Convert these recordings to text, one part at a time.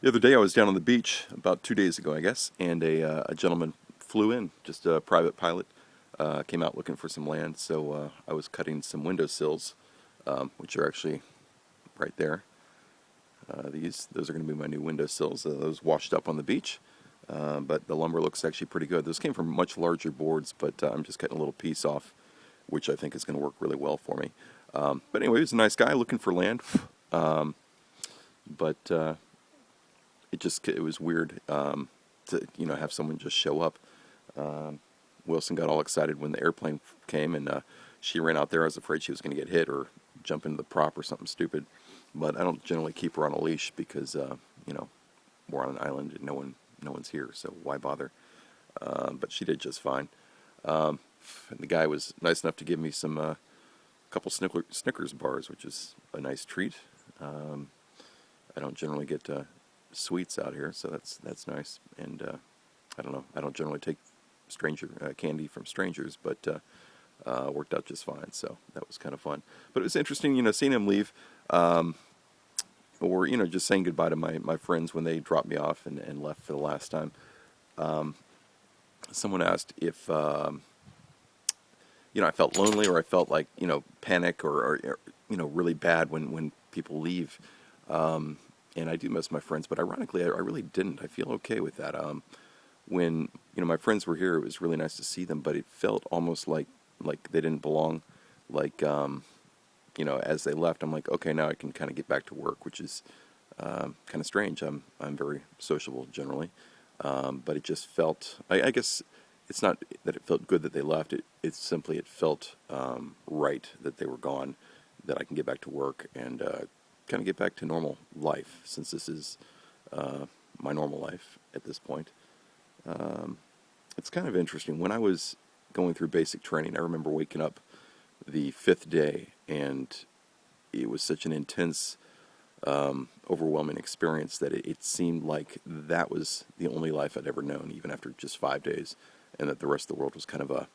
The other day I was down on the beach about 2 days ago, I guess, and a gentleman flew in, just a private pilot, came out looking for some land. So I was cutting some windowsills, which are actually right there. Those are going to be my new windowsills. Those washed up on the beach, but the lumber looks actually pretty good. Those came from much larger boards, but I'm just cutting a little piece off, which I think is going to work really well for me. But anyway, he was a nice guy looking for land, but it was weird to have someone just show up. Wilson got all excited when the airplane came, and she ran out there. I was afraid she was going to get hit or jump into the prop or something stupid. But I don't generally keep her on a leash because we're on an island and no one's here, so why bother? But she did just fine. And the guy was nice enough to give me some couple Snickers bars, which is a nice treat. I don't generally get sweets out here, so that's nice. And I don't know. I don't generally take stranger candy from strangers, but worked out just fine. So that was kind of fun. But it was interesting, seeing him leave, or just saying goodbye to my friends when they dropped me off and left for the last time. Someone asked if I felt lonely or I felt like panic or really bad when people leave. And I do miss my friends, but ironically, I really didn't. I feel okay with that. When my friends were here, it was really nice to see them, but it felt almost like they didn't belong. Like as they left, I'm like, okay, now I can kind of get back to work, which is kind of strange. I'm very sociable generally, but it just felt. I guess it's not that it felt good that they left. It's simply it felt right that they were gone, that I can get back to work and kind of get back to normal life, since this is my normal life at this point. It's kind of interesting. When I was going through basic training, I remember waking up the fifth day, and it was such an intense, overwhelming experience that it seemed like that was the only life I'd ever known, even after just 5 days, and that the rest of the world was kind of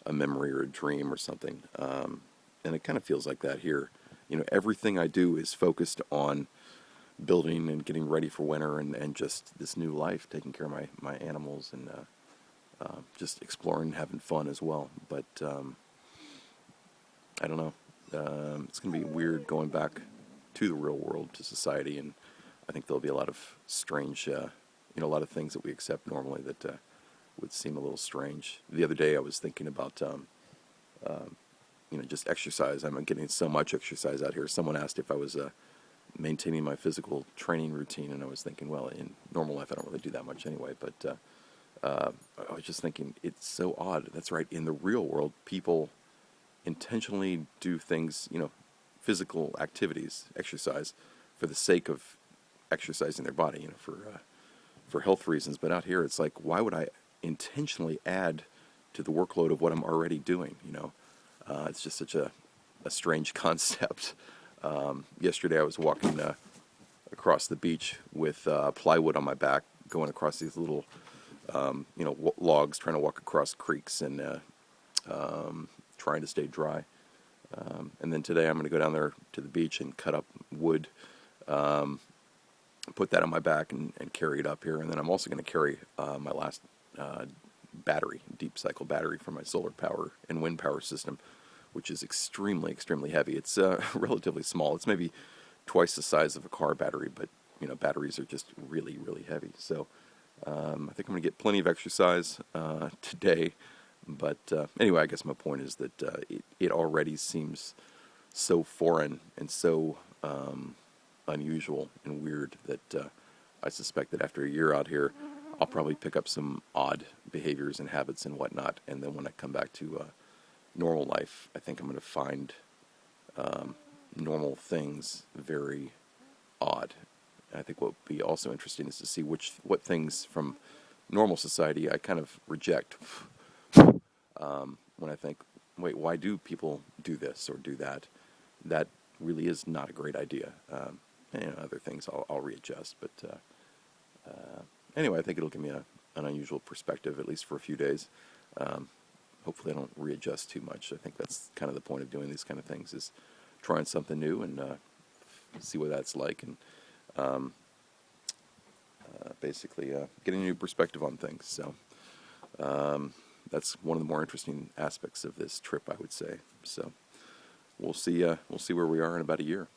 a memory or a dream or something. And it kind of feels like that here. Everything I do is focused on building and getting ready for winter and just this new life, taking care of my animals and just exploring and having fun as well. But I don't know. It's going to be weird going back to the real world, to society, and I think there'll be a lot of strange, a lot of things that we accept normally that would seem a little strange. The other day I was thinking about, just exercise. I'm getting so much exercise out here. Someone asked if I was maintaining my physical training routine, and I was thinking, well, in normal life I don't really do that much anyway, but I was just thinking, it's so odd. That's right. In the real world, people intentionally do things, physical activities, exercise, for the sake of exercising their body, for health reasons. But out here, it's like, why would I intentionally add to the workload of what I'm already doing? It's just such a strange concept. Yesterday, I was walking across the beach with plywood on my back, going across these little, logs, trying to walk across creeks and trying to stay dry. And then today I'm going to go down there to the beach and cut up wood, put that on my back and carry it up here. And then I'm also going to carry my last battery, deep cycle battery for my solar power and wind power system, which is extremely, extremely heavy. It's relatively small. It's maybe twice the size of a car battery, but batteries are just really, really heavy. So I think I'm going to get plenty of exercise today. But anyway, I guess my point is that it already seems so foreign and so unusual and weird that I suspect that after a year out here, I'll probably pick up some odd behaviors and habits and whatnot. And then when I come back to normal life, I think I'm going to find normal things very odd. And I think what would be also interesting is to see what things from normal society I kind of reject. When I think, wait, why do people do this or do that? That really is not a great idea. And other things I'll readjust. But anyway, I think it'll give me an unusual perspective, at least for a few days. Hopefully I don't readjust too much. I think that's kind of the point of doing these kind of things, is trying something new and see what that's like. And basically getting a new perspective on things. So that's one of the more interesting aspects of this trip, I would say. So we'll see where we are in about a year.